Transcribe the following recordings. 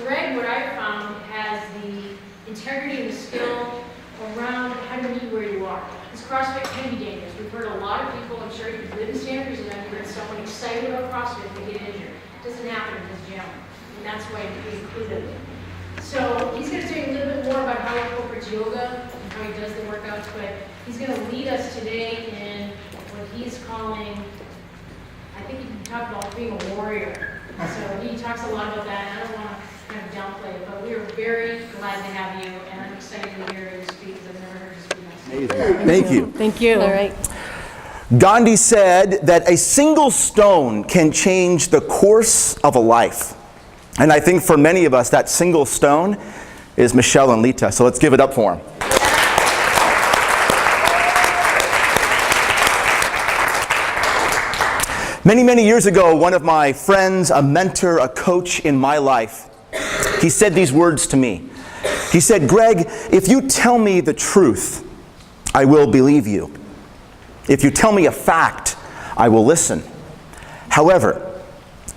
Greg, what I found, has the integrity and the skill around how to meet where you are. Because CrossFit can be dangerous. We've heard a lot of people, I'm sure you've lived in Santa Cruz, and I've heard someone excited about CrossFit and they get injured. It doesn't happen in this gym, and that's why we included it. So he's going to tell you a little bit more about how he incorporates yoga and how he does the workouts, but he's going to lead us today in what he's calling, I think he can talk about being a warrior. So he talks a lot about that, and I don't want to kind of downplay it, but we are very glad to have you, and I'm excited to hear you speak, because I've never heard you speak like that. Thank you. Thank you. All right. Gandhi said that a single stone can change the course of a life. And I think for many of us, that single stone is Michelle and Lita. So let's give it up for them. Many, many years ago, one of my friends, a mentor, a coach in my life, he said these words to me. He said, Greg, if you tell me the truth, I will believe you. If you tell me a fact, I will listen. However,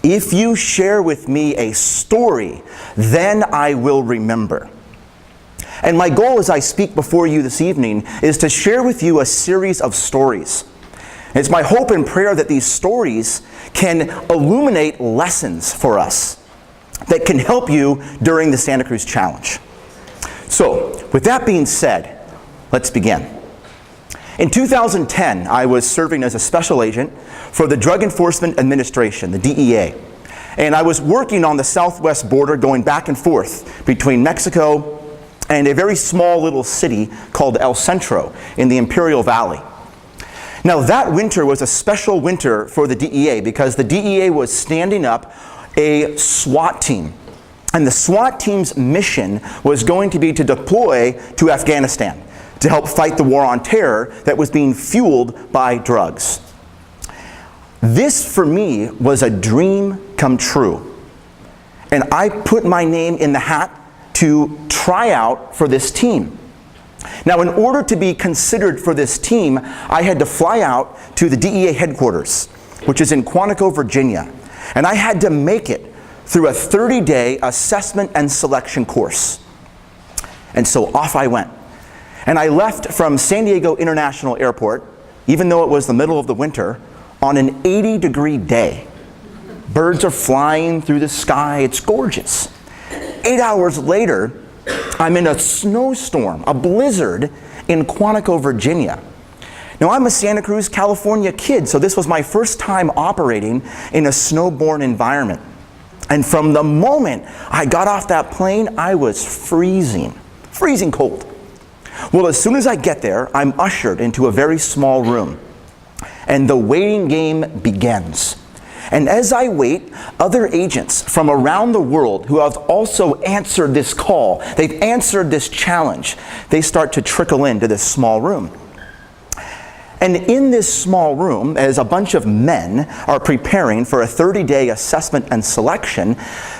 if you share with me a story, then I will remember. And my goal as I speak before you this evening is to share with you a series of stories. It's my hope and prayer that these stories can illuminate lessons for us that can help you during the Santa Cruz Challenge. So, with that being said, let's begin. In 2010, I was serving as a special agent for the Drug Enforcement Administration, the DEA. And I was working on the southwest border going back and forth between Mexico and a very small little city called El Centro in the Imperial Valley. Now that winter was a special winter for the DEA because the DEA was standing up a SWAT team. And the SWAT team's mission was going to be to deploy to Afghanistan to help fight the war on terror that was being fueled by drugs. This, for me, was a dream come true. And I put my name in the hat to try out for this team. Now, in order to be considered for this team, I had to fly out to the DEA headquarters, which is in Quantico, Virginia. And I had to make it through a 30-day assessment and selection course. And so off I went. And I left from San Diego International Airport, even though it was the middle of the winter, on an 80-degree day. Birds are flying through the sky. It's gorgeous. 8 hours later, I'm in a snowstorm, a blizzard in Quantico, Virginia. Now, I'm a Santa Cruz, California kid, so this was my first time operating in a snowborn environment. And from the moment I got off that plane, I was freezing cold. Well, as soon as I get there, I'm ushered into a very small room, and the waiting game begins. And as I wait, other agents from around the world who have also answered this call, they've answered this challenge, they start to trickle into this small room. And in this small room, as a bunch of men are preparing for a 30-day assessment and selection,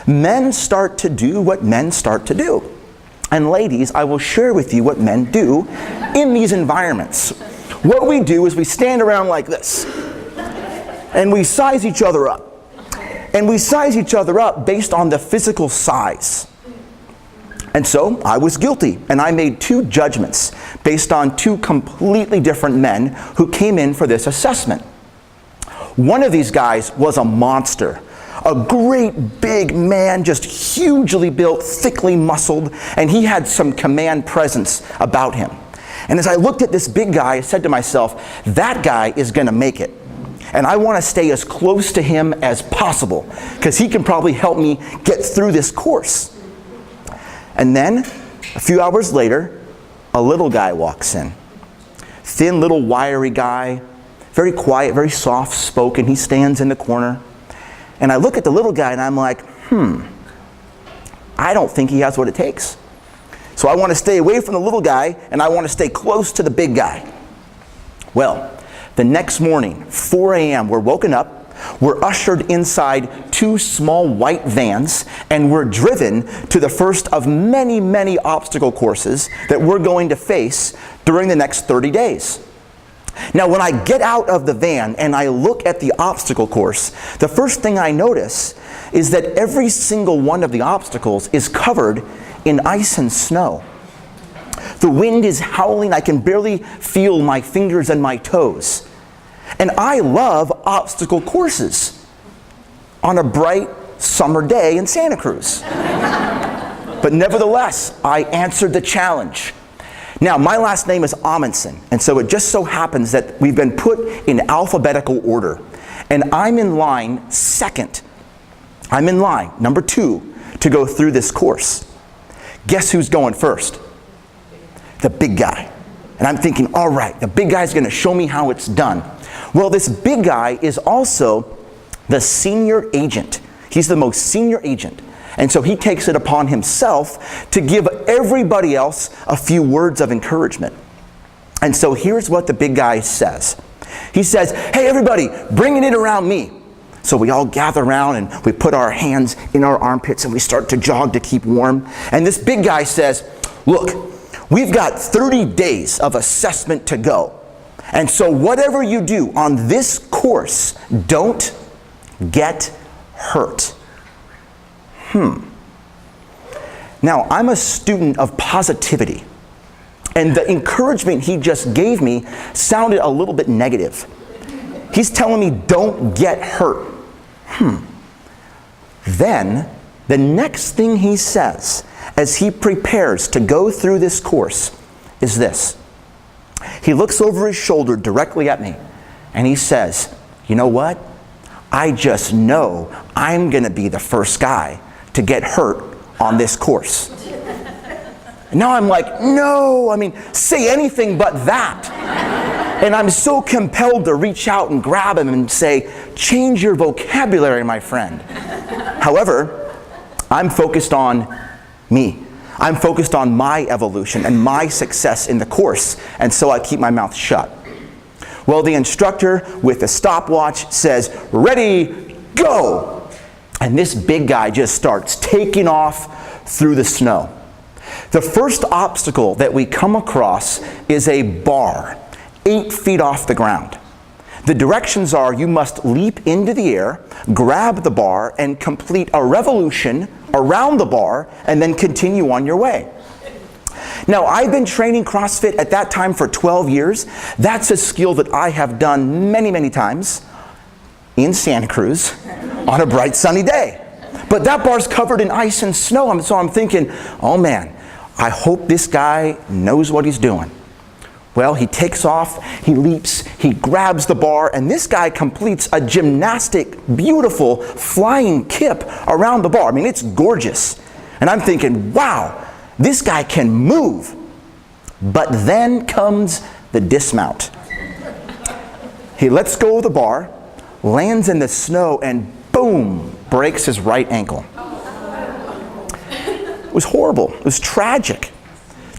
men start to do what men start to do. And ladies, I will share with you what men do in these environments. What we do is we stand around like this, and we size each other up. And we size each other up based on the physical size. And so I was guilty, and I made two judgments based on two completely different men who came in for this assessment. One of these guys was a monster. A great big man, just hugely built, thickly muscled, and he had some command presence about him. And as I looked at this big guy, I said to myself, that guy is going to make it. And I want to stay as close to him as possible, because he can probably help me get through this course. And then, a few hours later, a little guy walks in. Thin, little, wiry guy, very quiet, very soft-spoken. He stands in the corner. And I look at the little guy and I'm like, I don't think he has what it takes. So I want to stay away from the little guy and I want to stay close to the big guy. Well, the next morning, 4 a.m., we're woken up, we're ushered inside two small white vans, and we're driven to the first of many, many obstacle courses that we're going to face during the next 30 days. Now, when I get out of the van and I look at the obstacle course, the first thing I notice is that every single one of the obstacles is covered in ice and snow. The wind is howling. I can barely feel my fingers and my toes. And I love obstacle courses on a bright summer day in Santa Cruz. But nevertheless, I answered the challenge. Now, my last name is Amundson, and so it just so happens that we've been put in alphabetical order. And I'm in line second. I'm in line, number 2, to go through this course. Guess who's going first? The big guy. And I'm thinking, all right, the big guy's going to show me how it's done. Well, this big guy is also the senior agent. He's the most senior agent. And so he takes it upon himself to give everybody else a few words of encouragement. And so here's what the big guy says. He says, hey, everybody, bring it around me. So we all gather around and we put our hands in our armpits and we start to jog to keep warm. And this big guy says, look, we've got 30 days of assessment to go. And so whatever you do on this course, don't get hurt. Now, I'm a student of positivity, and the encouragement he just gave me sounded a little bit negative. He's telling me don't get hurt. Then, the next thing he says as he prepares to go through this course is this. He looks over his shoulder directly at me, and he says, you know what? I just know I'm going to be the first guy to get hurt on this course. Now I'm like, no, say anything but that. And I'm so compelled to reach out and grab him and say, change your vocabulary, my friend. However, I'm focused on me. I'm focused on my evolution and my success in the course, and so I keep my mouth shut. Well, the instructor with the stopwatch says, ready, go! And this big guy just starts taking off through the snow. The first obstacle that we come across is a bar, 8 feet off the ground. The directions are you must leap into the air, grab the bar, and complete a revolution around the bar, and then continue on your way. Now, I've been training CrossFit at that time for 12 years. That's a skill that I have done many, many times in Santa Cruz on a bright sunny day. But that bar's covered in ice and snow, so I'm thinking, oh man, I hope this guy knows what he's doing. Well, he takes off, he leaps, he grabs the bar, and this guy completes a gymnastic, beautiful flying kip around the bar. It's gorgeous. And I'm thinking, wow, this guy can move. But then comes the dismount. He lets go of the bar, lands in the snow, and boom, breaks his right ankle. It was horrible. It was tragic.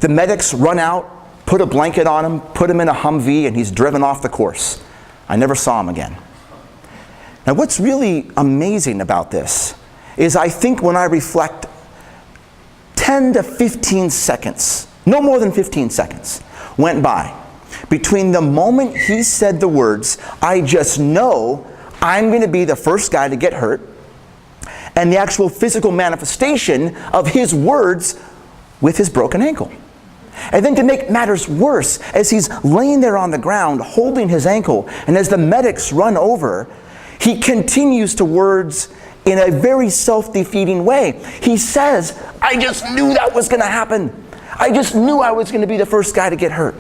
The medics run out, put a blanket on him, put him in a Humvee, and he's driven off the course. I never saw him again. Now, what's really amazing about this is I think when I reflect 10 to 15 seconds, no more than 15 seconds, went by between the moment he said the words, I just know I'm going to be the first guy to get hurt, and the actual physical manifestation of his words with his broken ankle. And then to make matters worse, as he's laying there on the ground holding his ankle, and as the medics run over, he continues to words in a very self-defeating way. He says, I just knew that was going to happen. I just knew I was going to be the first guy to get hurt.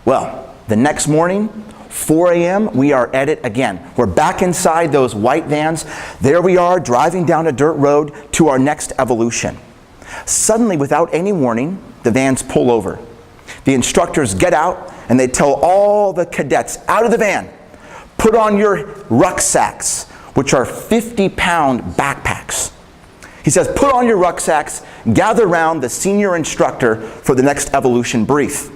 Well, the next morning, 4 a.m., we are at it again. We're back inside those white vans. There we are, driving down a dirt road to our next evolution. Suddenly, without any warning, the vans pull over. The instructors get out, and they tell all the cadets out of the van, put on your rucksacks, which are 50-pound backpacks. He says, put on your rucksacks, gather around the senior instructor for the next evolution brief.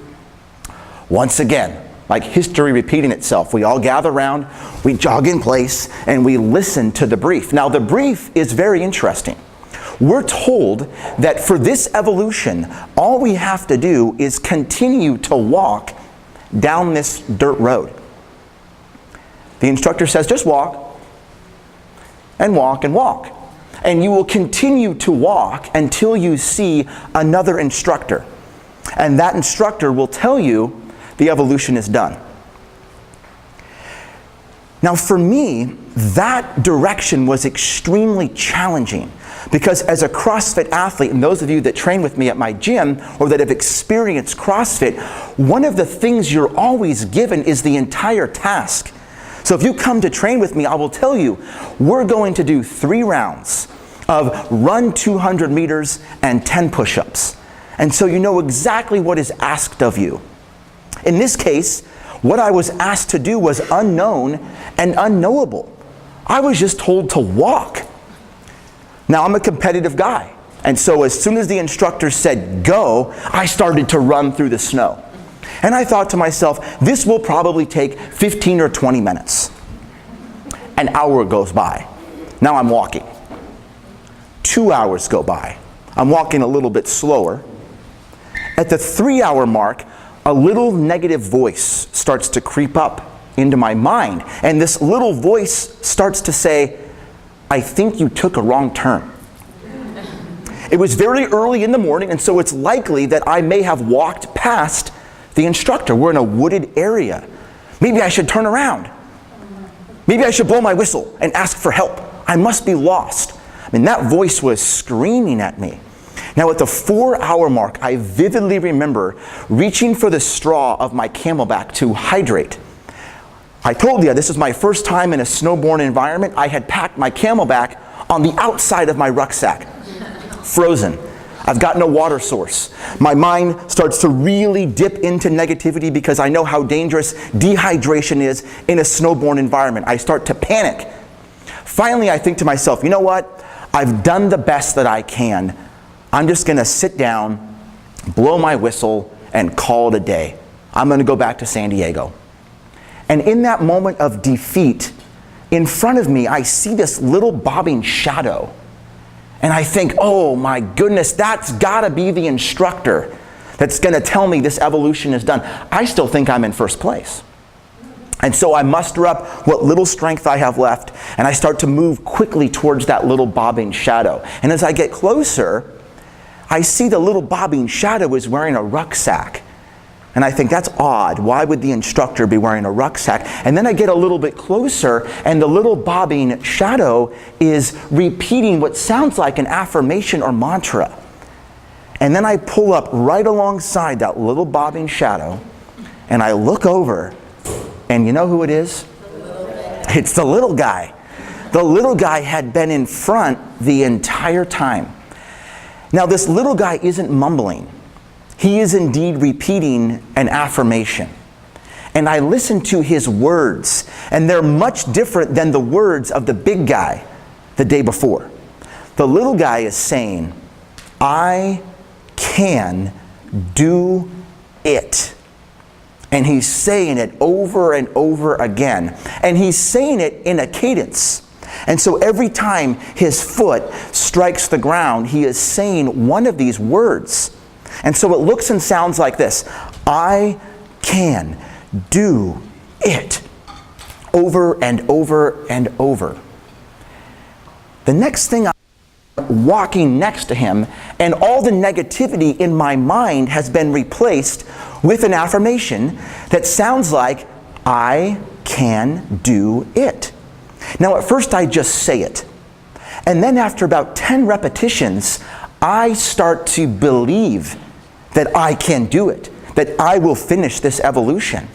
Once again, like history repeating itself, we all gather around, we jog in place, and we listen to the brief. Now, the brief is very interesting. We're told that for this evolution, all we have to do is continue to walk down this dirt road. The instructor says, just walk and walk and walk. And you will continue to walk until you see another instructor. And that instructor will tell you the evolution is done. Now for me, that direction was extremely challenging because as a CrossFit athlete, and those of you that train with me at my gym or that have experienced CrossFit, one of the things you're always given is the entire task. So if you come to train with me, I will tell you, we're going to do 3 rounds of run 200 meters and 10 push-ups. And so you know exactly what is asked of you. In this case, what I was asked to do was unknown and unknowable. I was just told to walk. Now I'm a competitive guy. And so as soon as the instructor said go, I started to run through the snow. And I thought to myself, this will probably take 15 or 20 minutes. An hour goes by. Now I'm walking. 2 hours go by. I'm walking a little bit slower. At the 3-hour mark, a little negative voice starts to creep up into my mind. And this little voice starts to say, I think you took a wrong turn. It was very early in the morning, and so it's likely that I may have walked past the instructor. We're in a wooded area. Maybe I should turn around. Maybe I should blow my whistle and ask for help. I must be lost. I mean, that voice was screaming at me. Now at the 4-hour mark, I vividly remember reaching for the straw of my Camelback to hydrate. I told you, this is my first time in a snowborn environment. I had packed my Camelback on the outside of my rucksack, frozen. I've got no water source. My mind starts to really dip into negativity because I know how dangerous dehydration is in a snowborn environment. I start to panic. Finally, I think to myself, you know what? I've done the best that I can. I'm just going to sit down, blow my whistle, and call it a day. I'm going to go back to San Diego. And in that moment of defeat, in front of me, I see this little bobbing shadow. And I think, oh my goodness, that's got to be the instructor that's going to tell me this evolution is done. I still think I'm in first place. And so I muster up what little strength I have left, and I start to move quickly towards that little bobbing shadow. And as I get closer, I see the little bobbing shadow is wearing a rucksack. And I think, that's odd. Why would the instructor be wearing a rucksack? And then I get a little bit closer, and the little bobbing shadow is repeating what sounds like an affirmation or mantra. And then I pull up right alongside that little bobbing shadow, and I look over, and you know who it is? It's the little guy. The little guy had been in front the entire time. Now this little guy isn't mumbling. He is indeed repeating an affirmation. And I listen to his words, and they're much different than the words of the big guy the day before. The little guy is saying, I can do it. And he's saying it over and over again. And he's saying it in a cadence. And so every time his foot strikes the ground, he is saying one of these words. And so it looks and sounds like this. I can do it. Over and over and over. The next thing, I'm walking next to him, and all the negativity in my mind has been replaced with an affirmation that sounds like, I can do it. Now at first I just say it. And then after about 10 repetitions, I start to believe that I can do it, that I will finish this evolution.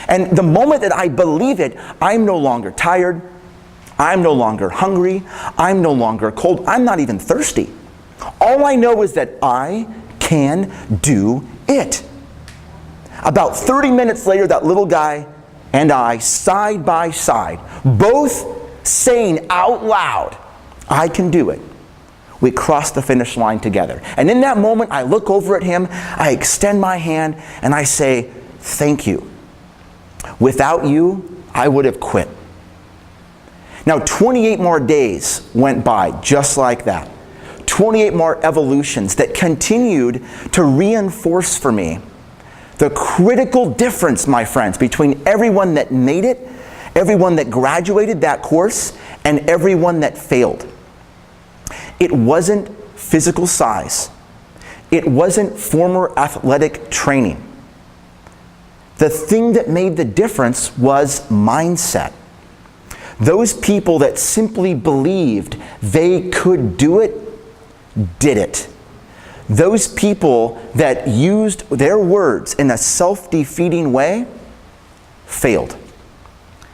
And the moment that I believe it, I'm no longer tired, I'm no longer hungry, I'm no longer cold, I'm not even thirsty. All I know is that I can do it. About 30 minutes later, that little guy and I, side by side, both saying out loud, I can do it. We cross the finish line together. And in that moment, I look over at him, I extend my hand, and I say, thank you. Without you, I would have quit. Now, 28 more days went by just like that. 28 more evolutions that continued to reinforce for me The critical difference, my friends, between everyone that made it, everyone that graduated that course, and everyone that failed. It wasn't physical size. It wasn't former athletic training. The thing that made the difference was mindset. Those people that simply believed they could do it, did it. Those people that used their words in a self-defeating way, failed.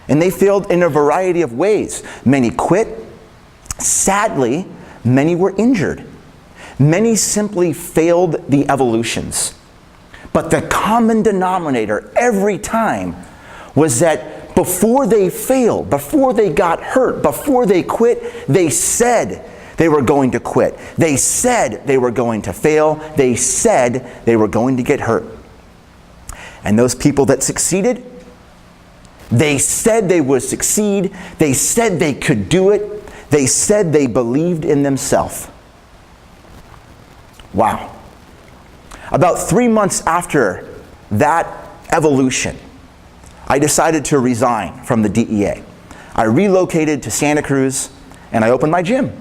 And they failed in a variety of ways. Many quit. Sadly, many were injured. Many simply failed the evolutions. But the common denominator every time was that before they failed, before they got hurt, before they quit, they said they were going to quit. They said they were going to fail. They said they were going to get hurt. And those people that succeeded, they said they would succeed. They said they could do it. They said they believed in themselves. Wow. About 3 months after that evolution, I decided to resign from the DEA. I relocated to Santa Cruz and I opened my gym.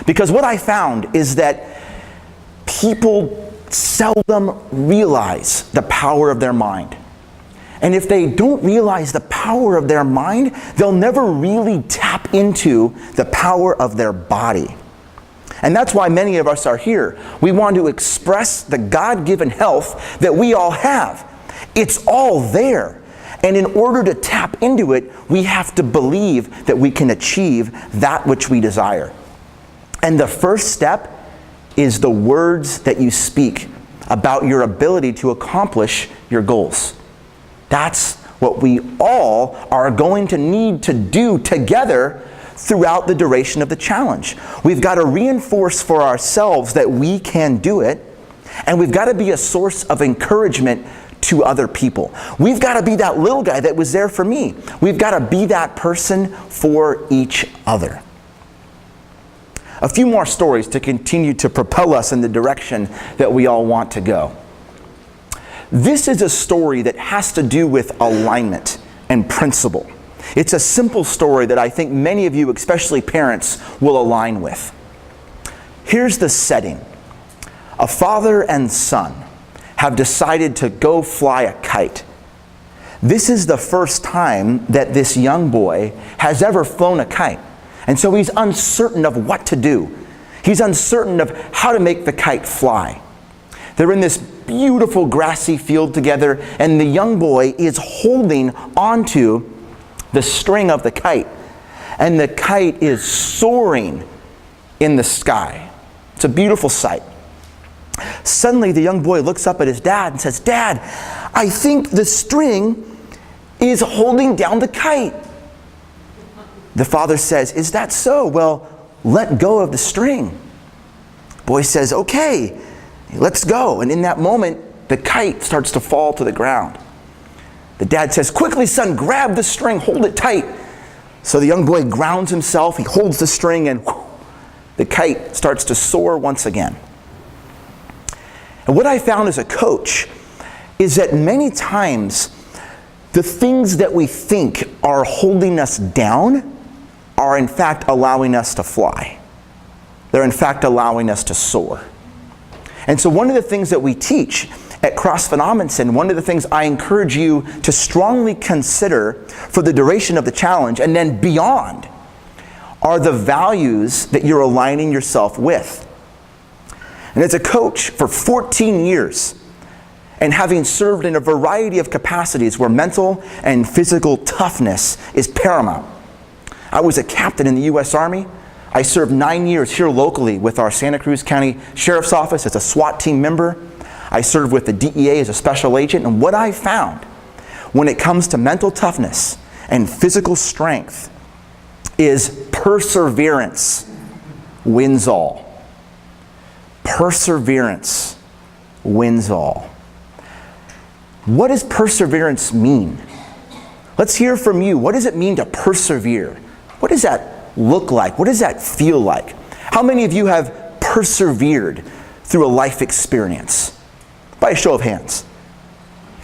Because what I found is that people seldom realize the power of their mind. And if they don't realize the power of their mind, they'll never really tap into the power of their body. And that's why many of us are here. We want to express the God-given health that we all have. It's all there. And in order to tap into it, we have to believe that we can achieve that which we desire. And the first step is the words that you speak about your ability to accomplish your goals. That's what we all are going to need to do together throughout the duration of the challenge. We've got to reinforce for ourselves that we can do it, and we've got to be a source of encouragement to other people. We've got to be that little guy that was there for me. We've got to be that person for each other. A few more stories to continue to propel us in the direction that we all want to go. This is a story that has to do with alignment and principle. It's a simple story that I think many of you, especially parents, will align with. Here's the setting. A father and son have decided to go fly a kite. This is the first time that this young boy has ever flown a kite. And so he's uncertain of what to do. He's uncertain of how to make the kite fly. They're in this beautiful grassy field together, and the young boy is holding onto the string of the kite. And the kite is soaring in the sky. It's a beautiful sight. Suddenly, the young boy looks up at his dad and says, "Dad, I think the string is holding down the kite." The father says, "Is that so? Well, let go of the string." Boy says, "Okay, let's go." And in that moment, the kite starts to fall to the ground. The dad says, "Quickly, son, grab the string, hold it tight." So the young boy grounds himself, he holds the string, and the kite starts to soar once again. And what I found as a coach is that many times the things that we think are holding us down are in fact allowing us to fly. They're in fact allowing us to soar. And so one of the things that we teach at CrossFit Amundson, one of the things I encourage you to strongly consider for the duration of the challenge and then beyond are the values that you're aligning yourself with. And as a coach for 14 years, and having served in a variety of capacities where mental and physical toughness is paramount. I was a captain in the U.S. Army. I served 9 years here locally with our Santa Cruz County Sheriff's Office as a SWAT team member. I served with the DEA as a special agent. And what I found when it comes to mental toughness and physical strength is perseverance wins all. Perseverance wins all. What does perseverance mean? Let's hear from you. What does it mean to persevere? What does that look like? What does that feel like? How many of you have persevered through a life experience? By a show of hands.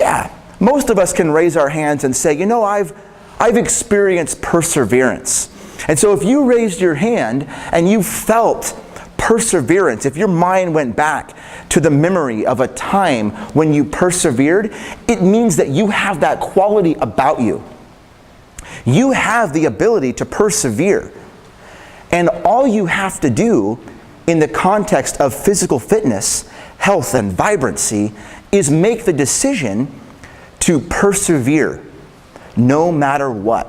Yeah, most of us can raise our hands and say, you know, I've experienced perseverance. And so if you raised your hand and you felt perseverance, if your mind went back to the memory of a time when you persevered, it means that you have that quality about you. You have the ability to persevere. And all you have to do in the context of physical fitness, health, and vibrancy is make the decision to persevere no matter what.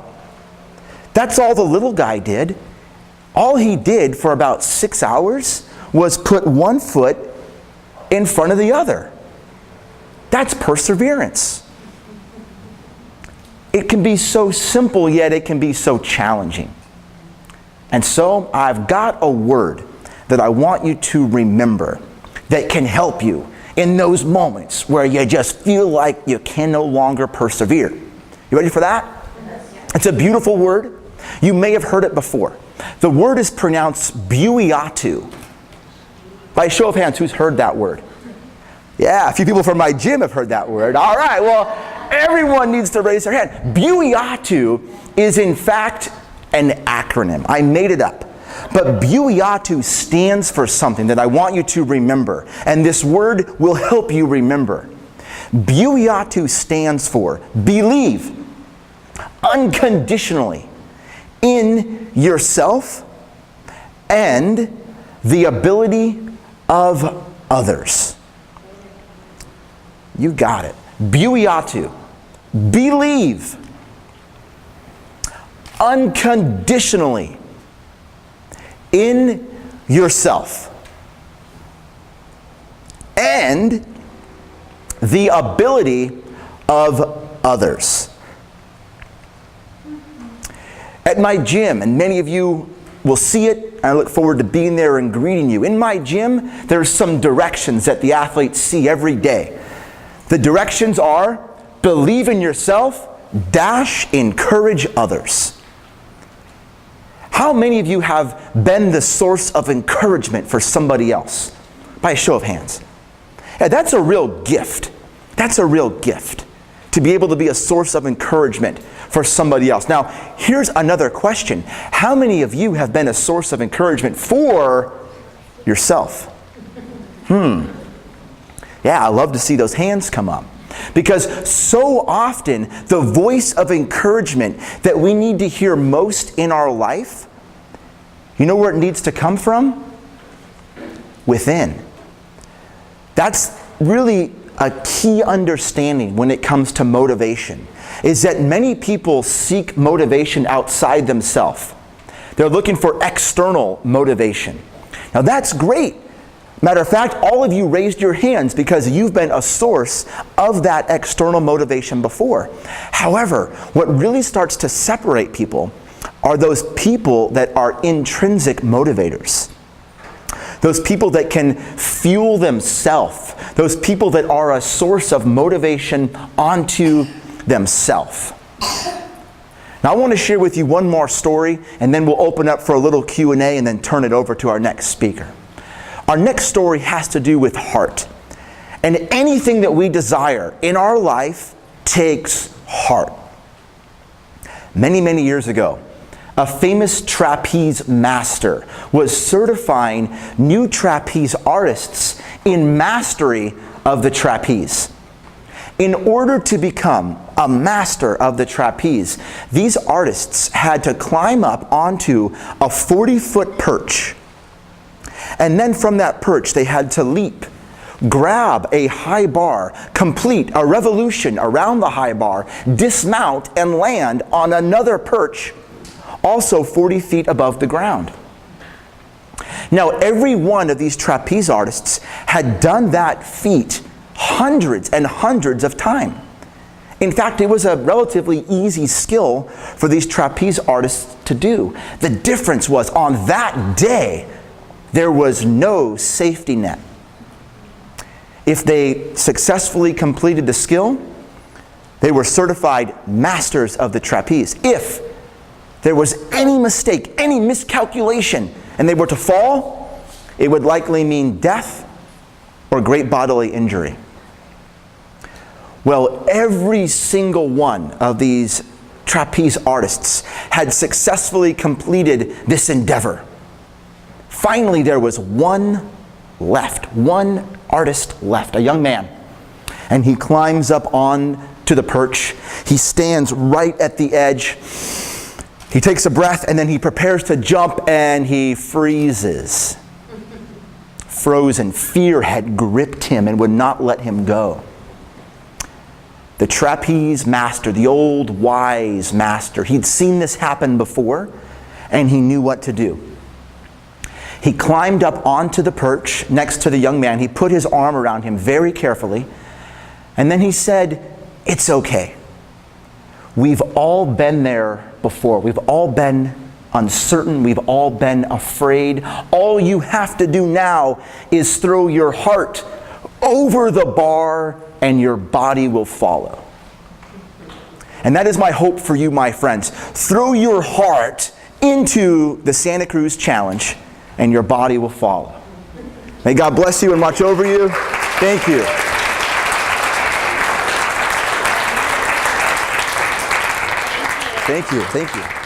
That's all the little guy did. All he did for about 6 hours was put one foot in front of the other. That's perseverance. It can be so simple, yet it can be so challenging. And so I've got a word that I want you to remember that can help you in those moments where you just feel like you can no longer persevere. You ready for that? It's a beautiful word. You may have heard it before. The word is pronounced buiatu. By a show of hands, who's heard that word? Yeah, a few people from my gym have heard that word. All right, well, everyone needs to raise their hand. Buiatu is in fact an acronym. I made it up. But buiatu stands for something that I want you to remember. And this word will help you remember. Buiatu stands for believe unconditionally in yourself and the ability of others. You got it. Buiatu. Believe unconditionally in yourself and the ability of others. At my gym, and many of you will see it, and I look forward to being there and greeting you. In my gym, there's some directions that the athletes see every day. The directions are believe in yourself, encourage others. How many of you have been the source of encouragement for somebody else? By a show of hands. Yeah, that's a real gift. That's a real gift. To be able to be a source of encouragement for somebody else. Now, here's another question. How many of you have been a source of encouragement for yourself? Yeah, I love to see those hands come up. Because so often, the voice of encouragement that we need to hear most in our life, you know where it needs to come from? Within. That's really a key understanding when it comes to motivation, is that many people seek motivation outside themselves. They're looking for external motivation. Now that's great. Matter of fact, all of you raised your hands because you've been a source of that external motivation before. However, what really starts to separate people are those people that are intrinsic motivators. Those people that can fuel themselves. Those people that are a source of motivation onto themselves. Now I want to share with you one more story, and then we'll open up for a little Q&A and then turn it over to our next speaker. Our next story has to do with heart. And anything that we desire in our life takes heart. Many, many years ago, a famous trapeze master was certifying new trapeze artists in mastery of the trapeze. In order to become a master of the trapeze, these artists had to climb up onto a 40-foot perch. And then from that perch, they had to leap, grab a high bar, complete a revolution around the high bar, dismount, and land on another perch, also 40 feet above the ground. Now, every one of these trapeze artists had done that feat hundreds and hundreds of times. In fact, it was a relatively easy skill for these trapeze artists to do. The difference was on that day, there was no safety net. If they successfully completed the skill, they were certified masters of the trapeze. If there was any mistake, any miscalculation, and they were to fall, it would likely mean death or great bodily injury. Well, every single one of these trapeze artists had successfully completed this endeavor. Finally, there was one left, one artist left, a young man. And he climbs up on to the perch. He stands right at the edge. He takes a breath and then he prepares to jump and he freezes. Frozen. Fear had gripped him and would not let him go. The trapeze master, the old wise master, he'd seen this happen before and he knew what to do. He climbed up onto the perch next to the young man. He put his arm around him very carefully. And then he said, "It's okay. We've all been there before. We've all been uncertain. We've all been afraid. All you have to do now is throw your heart over the bar and your body will follow." And that is my hope for you, my friends. Throw your heart into the Santa Cruz Challenge and your body will follow. May God bless you and watch over you. Thank you. Thank you. Thank you.